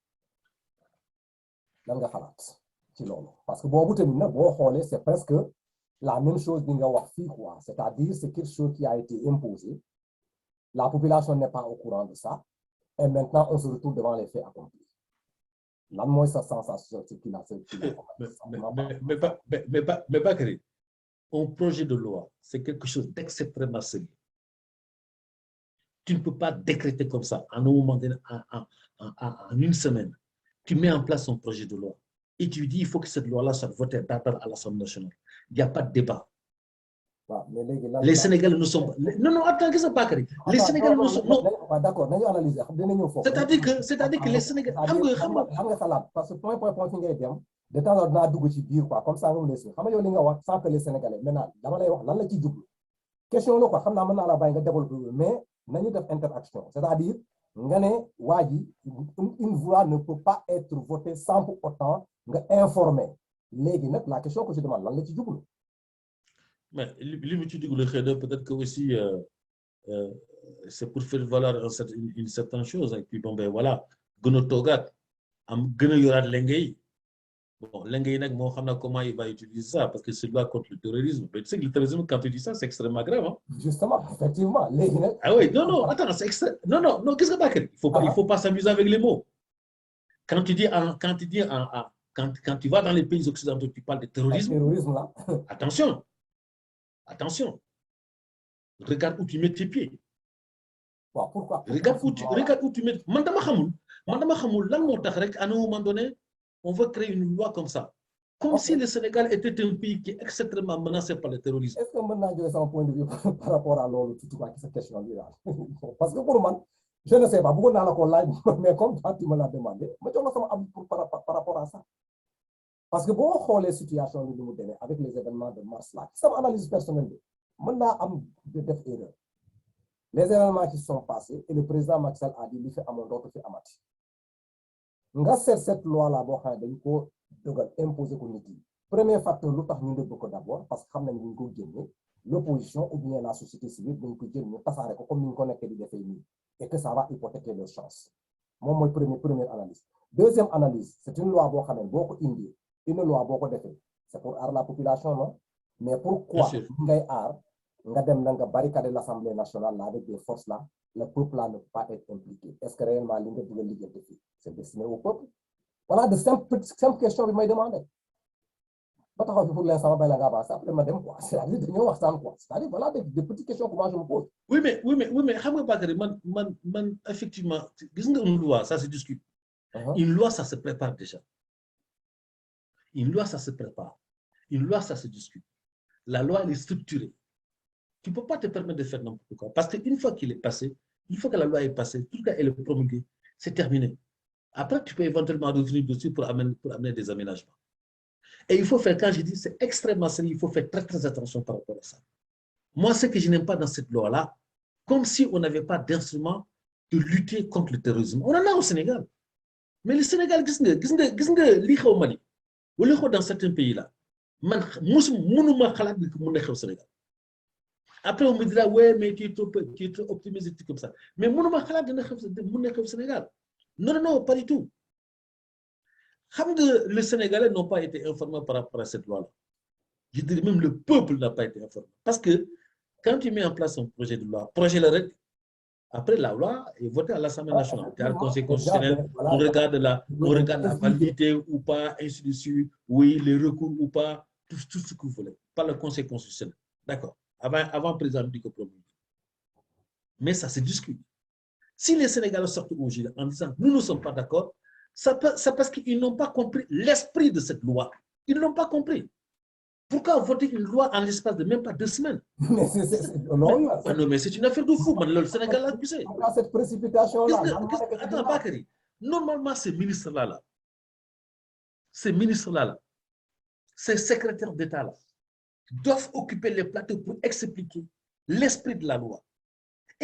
lan nga xalaat ci loolu parce que boobu tamit nag boo xoolee c'est presque la même chose bi nga wax fii, quoi, c'est-à-dire c'est quelque chose qui a été imposé, la population n'est pas au courant de ça et maintenant on se retrouve devant les faits accomplis. Lan mooy sa sensation ci mais Bakary, un projet de loi, c'est quelque chose d'extrêmement sérieux. Tu ne peux pas décréter comme ça, en un moment donné, en une semaine. Tu mets en place un projet de loi et tu dis il faut que cette loi-là soit votée d'abord à l'Assemblée nationale. Il n'y a pas de débat. Les Sénégalais ne sont pas... Non, attends, qu'est-ce que c'est Bakary? Les Sénégalais ne sont pas... D'accord, nous analyser. C'est-à-dire que les Sénégalais... Parce que point fi ngay dem de temps en temps dugg ci biir, quoi, comme ça nga mu xam nga yow li nga wax sans que les Sénégalais maintenant dama lay wax lan la ci jublu question la, quoi, xam naa mën naa la bàyyi nga développer, mais nañu def interaction, c'est-à-dire nga ne waa ji une loi ne peut pas être votée sans pour autant nga informer. Léegi nag la question que je demande lan la ci jublu. Mais peut-être que aussi c'est pour faire valoir une certaine chose. Et puis bon, ben voilà, Gonotogat, Gonoyorat Lengei. Bon, Lengei, comment il va utiliser ça, parce que c'est loi contre le terrorisme. Mais tu sais que le terrorisme, quand tu dis ça, c'est extrêmement grave. Hein? Justement, effectivement. Ah oui, non, attends, c'est extrêmement. Non, qu'est-ce que c'est? Il ne faut pas s'amuser avec les mots. Quand tu vas dans les pays occidentaux, tu parles de terrorisme. Terrorisme là. Attention. Regarde où tu mets tes pieds. Bon, pourquoi? Regarde où tu mets. Mandama Khamoul, là, à un moment donné, on veut créer une loi comme ça. Comme si le Sénégal était un pays qui est extrêmement menacé par le terrorisme. Est-ce que maintenant j'ai un point de vue par rapport à cette question-là? Parce que pour moi, je ne sais pas, beaucoup dans la live, mais comme toi, tu me l'as demandé, je ne sais pas par rapport à ça. Parce que bon, on les situations de nous donner avec les événements de mars là, c'est une analyse personnelle. Maintenant, il y a des erreurs. Les événements qui sont passés, et le président Macky Sall a dit qu'il fait à mon d'autre fait amati. Nga cette loi là, bon, il faut imposer qu'on dit. Premier facteur, l'autre nous beaucoup d'abord, parce que nous avons gagné l'opposition ou bien la société civile, nous avons gagné comme nous connaissons des faits et que ça va hypothéquer leurs chances. Moi, première analyse. Deuxième analyse, c'est une loi beaucoup indienne. Une loi beaucoup d'effets. C'est pour arrêter la population, non? Mais pourquoi nga barricader l'Assemblée nationale là, avec des forces là, le peuple là ne peut pas être impliqué? Est-ce que réellement c'est destiné au peuple? Voilà de simples questions que je me demandais. Pour l'instant, après madame, quoi. C'est-à-dire c'est-à-dire voilà des petites questions que moi je me pose. Oui, mais effectivement, une loi, ça se discute. Une loi, ça se prépare déjà. Une loi, ça se prépare. Une loi, ça se discute. La loi, elle est structurée. Tu ne peux pas te permettre de faire n'importe quoi. Parce qu'une fois qu'il est passé, une fois que la loi est passée, tout cas, elle est promulguée, c'est terminé. Après, tu peux éventuellement revenir dessus pour amener des aménagements. Et il faut faire, quand je dis c'est extrêmement sérieux, il faut faire très, très attention par rapport à ça. Moi, ce que je n'aime pas dans cette loi-là, comme si on n'avait pas d'instrument de lutter contre le terrorisme. On en a au Sénégal. Mais le Sénégal, au Mali, ou dans certains pays-là, au Sénégal. Après, on me dira, ouais, mais tu es trop optimiste comme ça. Mais au Sénégal. Non, pas du tout. Les Sénégalais n'ont pas été informés par rapport à cette loi-là. Je dirais même le peuple n'a pas été informé. Parce que quand tu mets en place un projet de loi, après la loi est votée à l'Assemblée nationale. Tu as le Conseil constitutionnel, on regarde la validité ou pas, ainsi de suite, oui, les recours ou pas, tout ce que vous voulez, par le Conseil constitutionnel. D'accord. Avant le président du compromis. Mais ça se discute. Si les Sénégalais sortent aujourd'hui en disant nous ne sommes pas d'accord, c'est parce qu'ils n'ont pas compris l'esprit de cette loi. Ils ne l'ont pas compris. Pourquoi voter une loi en l'espace de même pas 2 semaines? Mais non, mais c'est une affaire de fou. Le Sénégal a poussé. Cette précipitation-là. Attends, Bakary. Normalement, ces ministres-là, ces secrétaires d'État-là, doivent occuper les plateaux pour expliquer l'esprit de la loi.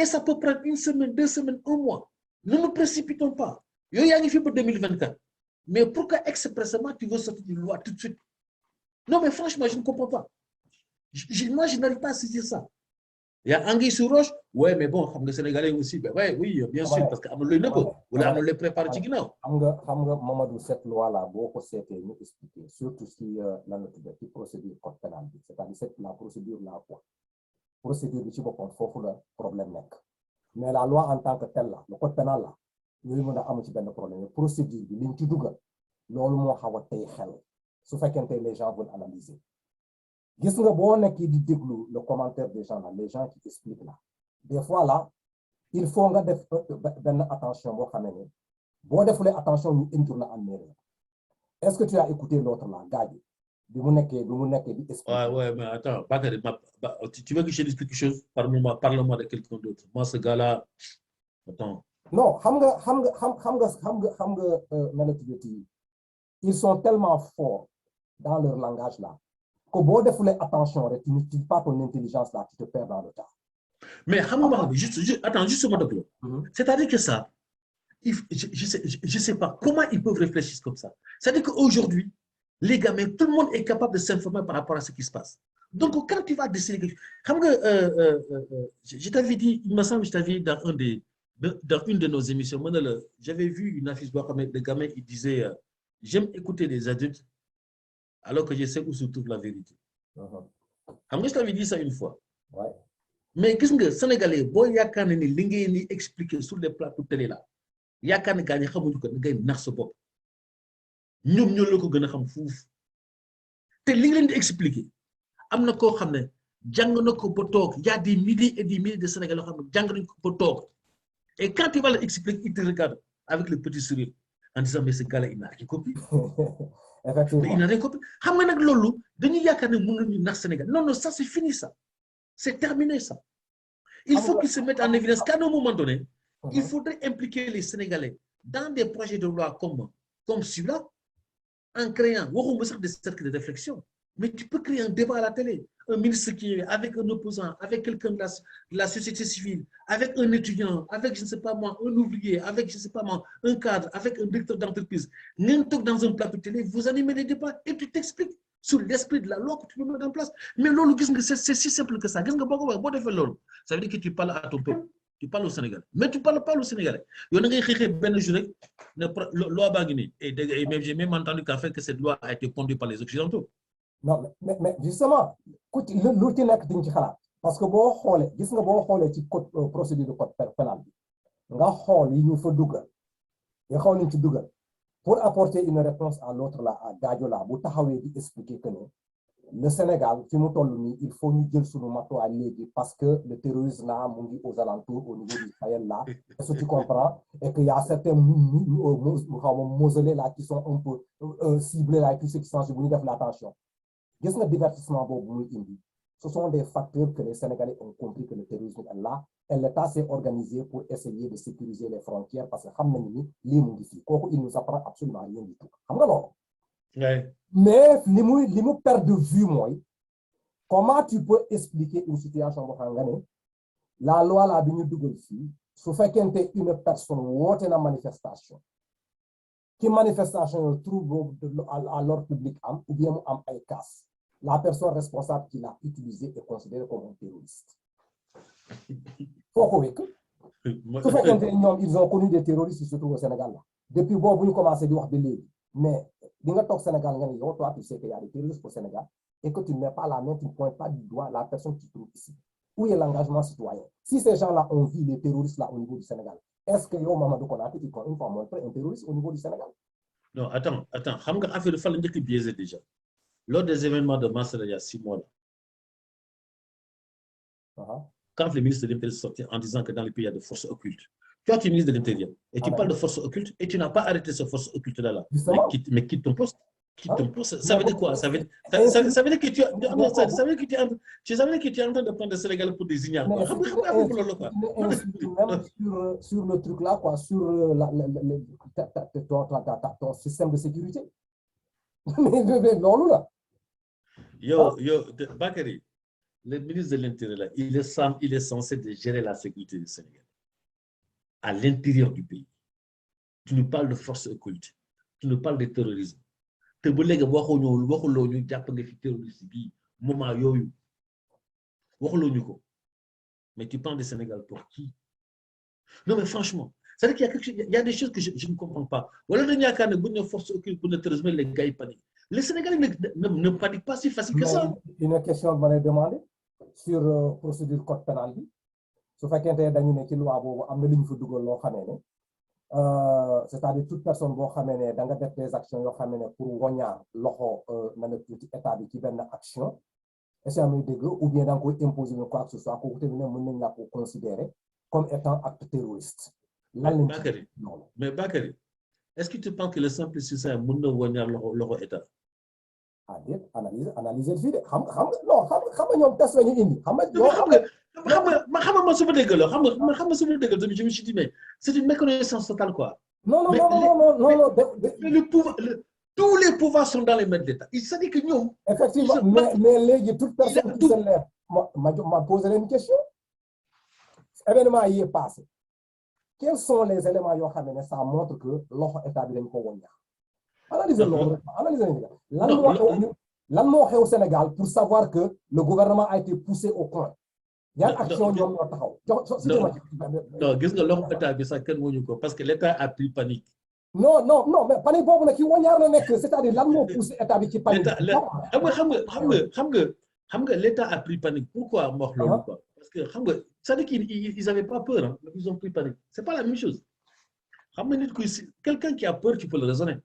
Et ça peut prendre une semaine, 2 semaines, 1 mois. Ne nous précipitons pas. Il y a une pour 2024. Mais pourquoi expressément tu veux sortir une loi tout de suite? Non, mais franchement, je ne comprends pas. Moi, je n'arrive pas à saisir ça. Il y a Anguille sur Roche. Ouais, mais bon, les Sénégalais aussi. Ben ouais, oui, bien sûr, parce que le nebo, on les prépare ci ginnaaw. xam nga Mamadou, cette loi là boo ko seetee ñu expliquer surtout si lan la tuddee ci procédure code pénal bi, c'est-à-dire la procédure là quoi. Procédure bi ci boppam foofu la problème nekk. Mais la loi en tant que telle là, le code pénal là, yooyu mën a amu ci benn problème. Procédure bi liñ ci dugal loolu moo xaw a tey xel su fekkente les gens veulent analyser. Gis nga boo nekkee di déglu le commentaire des gens là, les gens qui expliquent là, des fois là il faut nga def benn attention boo xamee ne boo defulee attention ñu intourne en erreur. Est-ce que tu as écouté l'autre là, gars bi mu nekkee di expliquer. Ouais, mais attends, Bakary, tu veux que je t'explique quelque chose? Parle-moi de quelqu'un d'autre. Moi, ce gars-là, attends. Non, xam nga ils sont tellement forts dans leur langage là que boo defulee attention rek tu n'utilises pas ton intelligence là, tu te perds dans le tas. Mais attends, juste un moment. C'est-à-dire que ça, je sais pas comment ils peuvent réfléchir comme ça. C'est-à-dire qu'aujourd'hui, les gamins, tout le monde est capable de s'informer par rapport à ce qui se passe. Donc, quand tu vas décider quelque chose, je t'avais dit, il me semble que je t'avais dit dans une de nos émissions, j'avais vu une affiche, le gamin, il disait, j'aime écouter les adultes alors que je sais où se trouve la vérité. Je t'avais dit ça une fois. Ouais. Mais qu'est-ce que Sénégalais, boy, yaakaar na ni li ngeen di expliquer sur les plateaux télé là, yaakaar na gaañ xamuñu ko ngay nax sa bopp. Ñoom ñoo la ko gën a xam fuuf. Te li nga leen di expliquer am na koo xam ne jàng na ko ba toog, y a des milliers et des milliers de Sénégalais yoo xam ne jàng nañu ko ba toog. Et quand tu vas leur expliquer, ils te regardent avec le petit sourire en disant mais ce gars-là il n'a rien compris. Effectivement. Mais il n'a rien compris. Xam nga nag loolu dañuy yaakaar ne mën nañu nax Sénégal. Non, ça c'est fini ça. C'est terminé ça. Il faut qu'ils se mettent en évidence qu'à un moment donné, il faudrait impliquer les Sénégalais dans des projets de loi comme celui-là, en créant des cercles de réflexion. Mais tu peux créer un débat à la télé. Un ministre qui est avec un opposant, avec quelqu'un de la société civile, avec un étudiant, avec, je ne sais pas moi, un ouvrier, avec, je ne sais pas moi, un cadre, avec un directeur d'entreprise. Dans un plateau télé, vous animez les débats et tu t'expliques sur l'esprit de la loi que tu peux mettre en place. Mais lolo, c'est si simple que ça. Ça veut dire que tu parles à ton peuple. Tu parles au Sénégal. Mais tu ne parles pas au Sénégalais. Il y a un jour, loi Bagini. Et j'ai même entendu que cette loi a été conduite par les Occidentaux. Non, mais justement, écoute, l'outil n'est que tu as. Parce que si vous avez ci code procédure de code pénal, nga xol yi ñu fa duggal. Ya xol ñu ci duggal. Pour apporter une réponse à l'autre là, à Gadio là, bu taxawé di expliquer que le Sénégal, il faut nous dire sur le matos à l'aider parce que le terrorisme là, aux alentours, au niveau du Sahel là, est-ce que tu comprends? Et qu'il y a certains mausolées là qui sont un peu ciblés là, et tous ceux qui sont sur le l'attention. Le divertissement, ce sont des facteurs que les Sénégalais ont compris que le terrorisme est là et l'État s'est organisé pour essayer de sécuriser les frontières parce que il ne nous apprend absolument rien du tout. Ouais. Mais li mu perd de vue moi, comment tu peux expliquer une situation la loi la bi ñu dugal fii su fekkente une personne woote na manifestation qui manifestation trouble à l'ordre public ou bien mu am ay casse, la personne responsable qui l'a utilisé est considérée comme un terroriste. Pourquoi su fekkente ils ont connu des terroristes surtout au Sénégal là depuis boobu ñu commencé di wax ba léegi. Mais au Sénégal, toi, tu sais qu'il y a des terroristes au Sénégal et que tu ne mets pas la main, tu ne pointes pas du doigt la personne qui se trouve ici. Où est l'engagement citoyen? Si ces gens-là ont vu les terroristes là au niveau du Sénégal, est-ce que Mamadou Konaté, tu peux une fois montrer un terroriste au niveau du Sénégal? Non, attends. Xam nga affaire de fall njëkk biaisé déjà. Lors des événements de mars il y a 6 mois là. Quand le ministre de l'Intérieur est sorti en disant que dans le pays il y a des forces occultes. Toi, tu es ministre de l'Intérieur et tu parles de forces occultes et tu n'as pas arrêté ces forces occultes-là. Mais quitte ton poste. Quitte ton poste. Ça veut dire quoi? Ça veut dire que tu es en train de prendre le Sénégal pour des ignares. Même sur le truc là, quoi, sur ton système de sécurité. Yo, Bakary, le ministre de l'Intérieur, là, il est censé de gérer la sécurité du Sénégal à l'intérieur du pays. Tu nous parles de forces occultes, tu nous parles de terrorisme. Te ba léegi waxuloo ñu jàpp nga fi terroriste bii moment yooyu waxuloo ñu ko mais tu parles du Sénégal pour qui? Non mais franchement, c'est-à-dire qu'il y a quelque chose, il y a des choses que je ne comprends pas. Wala dañu yaakaar ne bu ñu force occulte pour le terrorisme les gars ils paniquent. Les Sénégalais ne paniquent pas si facile que ça. Une question que je demandé sur procédure code pénal bi su fekkente ne dañu ne ci loi boobu am na li ñu fa dugal loo xamee ne c'est-à-dire toute personne boo xamee ne da nga def des actions yoo xamee ne pour woññaar loxo na ne tuuti état bi ci benn action est-ce que dégg ou bien da nga koy imposer quoi que ce soit kooku tamit ne mën nañ la ko considérer comme étant acte terroriste. Mais Bakary, est-ce que tu penses que le simple citoyen mën na woññaar loxo état? Ah déet analyser fii de xam nga ñoom test la ñu indi xam nga ma su ma dégg la xam nga su ma dégg tamit je me suis dit mais c'est une méconnaissance totale quoi. Non, tous les pouvoirs sont dans les mains de l'État. Il s'est dit que nous. Effectivement, mais léegi toute personne qui se lève, m'a posé une question. Événement y est passé. Quels sont les éléments qui ça montre que l'offre est établie dans le Analysez-le. Lan moo xew au Sénégal pour savoir que le gouvernement a été poussé au coin. Il y a une action ñoom ñoo taxaw. Non, gis nga loxo état bi sax kenn wuñu ko parce que l'État a pris panique. Non, mais panique boobu nag ki wañaar la nekk, c'est-à-dire lan moo poussé état bi ci panique. Xam nga l'État a pris panique. Pourquoi ma wax loolu quoi? Parce que xam nga c'est-à-dire qu'ils n'avaient pas peur, hein, mais ils ont pris panique. C'est pas la même chose. Xam nga nit ku quelqu'un qui a peur, tu peux le raisonner.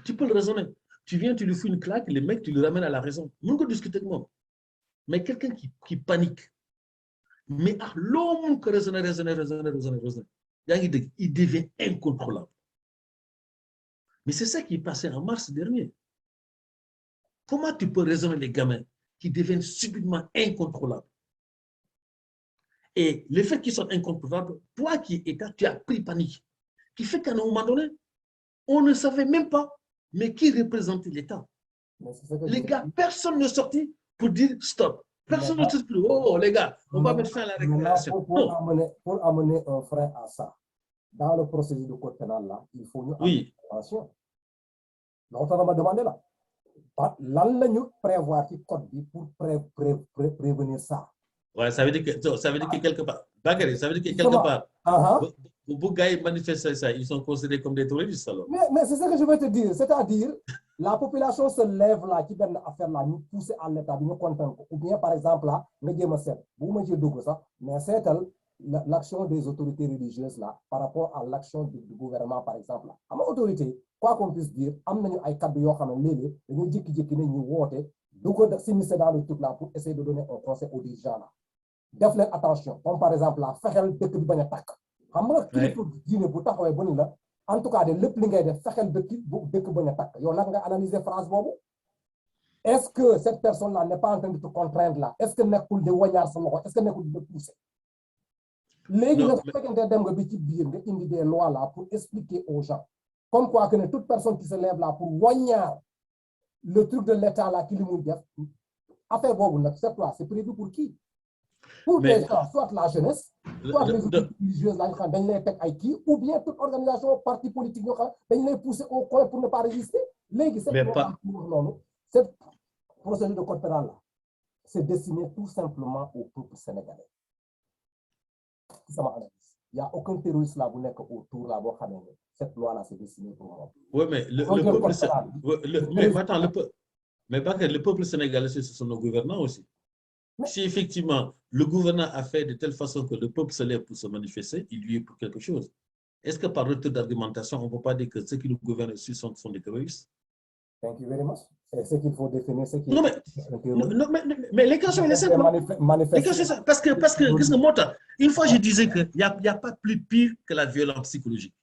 Tu peux le raisonner. Tu viens, tu lui fous une claque, le mec, tu le ramènes à la raison. Nous peut discuter avec moi. Mais quelqu'un qui panique, mais l'homme qui raisonne, il devient incontrôlable. Mais c'est ça qui est passé en mars dernier. Comment tu peux raisonner les gamins qui deviennent subitement incontrôlables? Et le fait qu'ils soient incontrôlables, toi qui es État, tu as pris panique. Qui fait qu'à un moment donné, on ne savait même pas, mais qui représentait l'État. Les gars, personne ne sortit pour dire stop. Personne ne se dit, oh les gars, on va mettre fin à la récréation. Pour amener un frein à ça, dans le procédure de code pénal, là, il faut nous attention. Donc, on m'a demandé là. Lan la ñu prévoir ci code bi pour prévenir ça. Ouais, ça veut dire que quelque part, Bakary, ça veut dire que quelque part, pour gars manifester ça, ils sont considérés comme des terroristes alors. Mais c'est ce que je veux te dire, c'est-à-dire la population se lève là ci benn affaire là ñu pousser à l'état bi ñu kontaan ko ou bien par exemple là nga jéem a seet bu ma ci dugg sax mais seetal l'action des autorités religieuses là par rapport à l'action du gouvernement par exemple là am autorité quoi qu'on puisse dire am nañu ay kaddu yoo xam ne léeg-léeg dañoo jékki-jékki ne ñu woote du ko s'immiscer dans le truc là pour essayer de donner un conseil aux dirigeants là def leen attention comme par exemple là fexeel dëkk bi bañ a tàkk xam nga kilifa diine bu taxawee ba ni la en tout cas de lépp li ngay def fexeel dëkk bañ a tàkk yow nag nga analyser phrase boobu est-ce que cette personne là n'est pas en train de te contraindre là est-ce que nekkul de wañaar sa loxo est-ce que nekkul de pousser léegi nag su fekkente dem nga bi ci biir nga indi des lois là pour expliquer aux gens comme quoi que ne toute personne qui se lève là pour wañaar le truc de l'État là qui li muy def affaire boobu nag cette loi c'est prévu pour qui? Pour les gens, soit la jeunesse, soit les autorités religieuses, ou bien toute organisation, parti politique, ils les pousser au coin pour ne pas résister. Cette procédure de code pénal, c'est destiné tout simplement au peuple sénégalais. Il n'y a aucun terroriste là, vous n'êtes autour là, cette loi-là, c'est destiné pour moi. Oui, mais le peuple sénégalais, ce sont nos gouvernants aussi. Si effectivement le gouvernement a fait de telle façon que le peuple se lève pour se manifester, il lui est pour quelque chose. Est-ce que par retour d'argumentation, on ne peut pas dire que ceux qui nous gouvernent ici sont des terroristes? Thank you very much. C'est ce qu'il faut définir. Mais les cas sont les simples. Parce que moi, une fois je disais qu'il n'y a pas plus pire que la violence psychologique.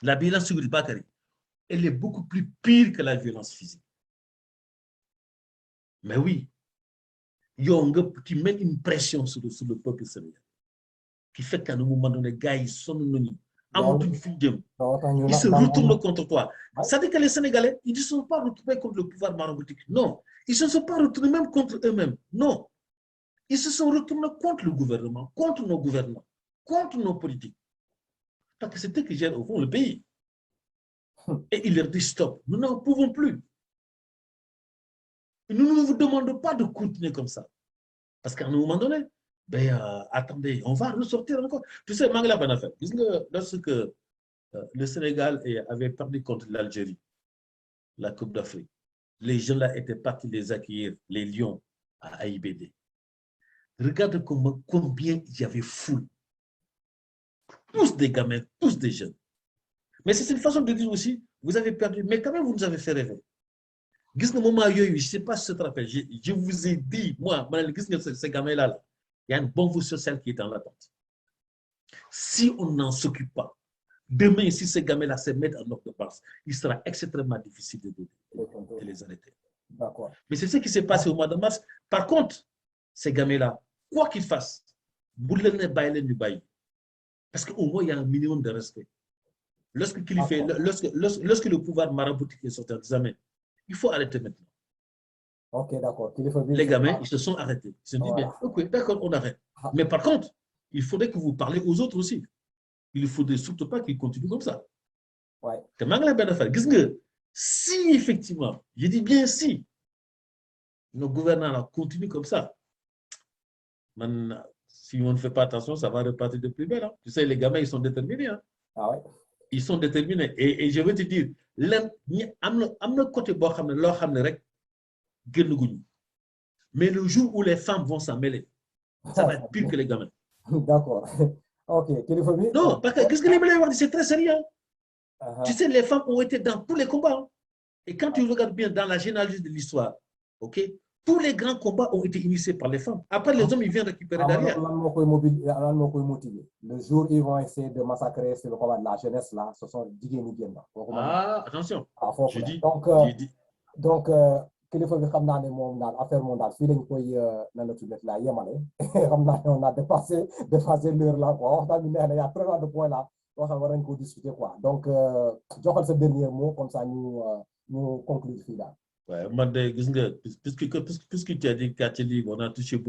La violence psychologique, Bakary, elle est beaucoup plus pire que la violence physique. Mais oui, tu mets une pression sur le peuple sénégalais qui fait qu'à un moment donné, les gars, ils sont Ils se retournent contre toi. Ça veut dire que les Sénégalais, ils ne sont pas retournés contre le pouvoir maraboutique. Non. Ils ne se sont pas retournés même contre eux-mêmes. Non. Ils se sont retournés contre le gouvernement, contre nos gouvernements, contre nos politiques. Parce que c'est eux qui gèrent au fond le pays. Et ils leur disent stop. Nous n'en pouvons plus. Nous ne vous demandons pas de continuer comme ça. Parce qu'à un moment donné, attendez, on va ressortir encore. Tu sais, Mangla Banafel, lorsque le Sénégal avait perdu contre l'Algérie, la Coupe d'Afrique, les gens là étaient partis les accueillir, les Lions, à AIBD. Regarde combien il y avait foule. Tous des gamins, tous des jeunes. Mais c'est une façon de dire aussi, vous avez perdu, mais quand même, vous nous avez fait rêver. Je ne sais pas si tu te rappelles, je vous ai dit, moi, ces gamins-là, il y a une bombe sociale qui est dans l'attente. Si on n'en s'occupe pas, demain, si ces gamins-là se mettent en ordre de base, il sera extrêmement difficile de les arrêter. Mais c'est ce qui s'est passé au mois de mars. Par contre, ces gamins-là, quoi qu'ils fassent, parce qu'au moins, il y a un minimum de respect. Lorsque le pouvoir maraboutique est sorti en disant, mais il faut arrêter maintenant. Ok, d'accord. Les gamins, ils se sont arrêtés. Ils se sont dit, bien, ok, d'accord, on arrête. Mais par contre, il faudrait que vous parlez aux autres aussi. Il ne faudrait surtout pas qu'ils continuent comme ça. Ouais. Si effectivement, je dis bien si, nos gouvernants continuent comme ça, si on ne fait pas attention, ça va repartir de plus belle. Hein. Tu sais, les gamins, ils sont déterminés. Hein. Ah ouais. Ils sont déterminés. Et je veux te dire, mais le jour où les femmes vont s'en mêler, ça va être pire que les gamins. D'accord. Ok. Non, parce que qu'est-ce que les gamins, c'est très sérieux. Tu sais, les femmes ont été dans tous les combats. Hein. Et quand tu regardes bien dans la généalogie de l'histoire, ok, tous les grands combats ont été initiés par les femmes. Après, les hommes, ils viennent récupérer derrière. Le jour où ils vont essayer de massacrer, c'est le combat de la jeunesse, là. Ce sont Ah, attention. Je dis. Donc, kilifa bi xam naa ne moom daal affaire moom daal fii lañ koy nan la tuddee laa yemale xam naa ne on a dépassé l'heure là quoi waxtaan bi neex na y a tellement de points là yoo xam war nañ ko discuter quoi donc joxal sa dernier mot comme ça ñu conclure fii daal. Ouais, puisque tu as dit Cathy, on a touché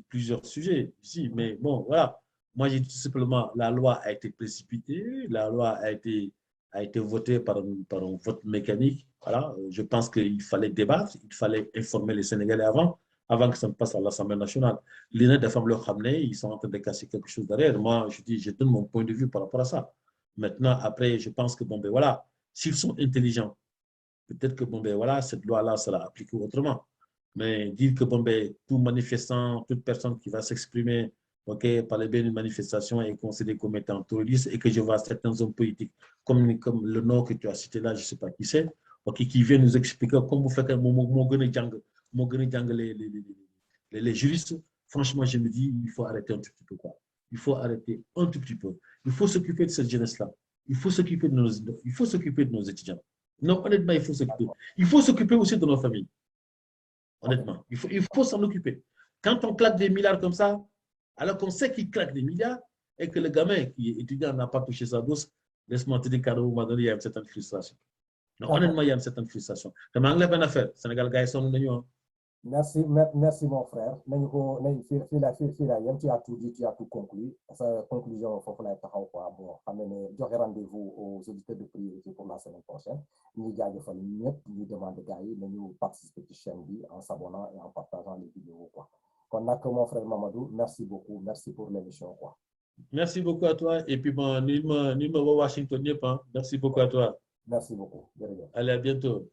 plusieurs sujets ici, mais bon, voilà. Moi, j'ai dit tout simplement, la loi a été précipitée, la loi a été votée par un vote mécanique. Voilà. Je pense qu'il fallait débattre, il fallait informer les Sénégalais avant que ça ne passe à l'Assemblée nationale. Les des femmes le ramener, ils sont en train de casser quelque chose derrière. Moi, je dis, je donne mon point de vue par rapport à ça. Maintenant, après, je pense que, bon, ben voilà, s'ils sont intelligents, peut-être que, bon, ben voilà, cette loi-là sera appliquée autrement. Mais dire que, bon, ben, tout manifestant, toute personne qui va s'exprimer par les biais d'une manifestation est considéré comme étant terroriste et que je vois certains hommes politiques, comme le nom que tu as cité là, je ne sais pas qui c'est, qui vient nous expliquer comment vous faites les juristes. Franchement, je me dis, il faut arrêter un tout petit peu. Quoi. Il faut arrêter un tout petit peu. Il faut s'occuper de cette jeunesse-là. Il faut s'occuper de nos étudiants. Non, honnêtement, il faut s'occuper. Il faut s'occuper aussi de nos familles. Honnêtement, il faut s'en occuper. Quand on claque des milliards comme ça, alors qu'on sait qu'il claque des milliards et que le gamin qui est étudiant n'a pas touché sa bourse, laisse-moi te dire qu'à un moment donné, il y a une certaine frustration. Non, honnêtement, il y a une certaine frustration. Sénégal, gars, Merci mon frère. Tu as tout dit, tu as tout conclu. Sa conclusion, il faut que bon, j'aurai rendez-vous aux auditeurs de priorité pour la semaine prochaine. Nous demandons de participer à la chaîne en s'abonnant et en partageant les vidéos. Donc, mon frère Mamadou, merci beaucoup. Merci pour l'émission. Merci beaucoup à toi. Et puis, bon, nous Washington, merci beaucoup à toi. Merci beaucoup. Allez, à bientôt.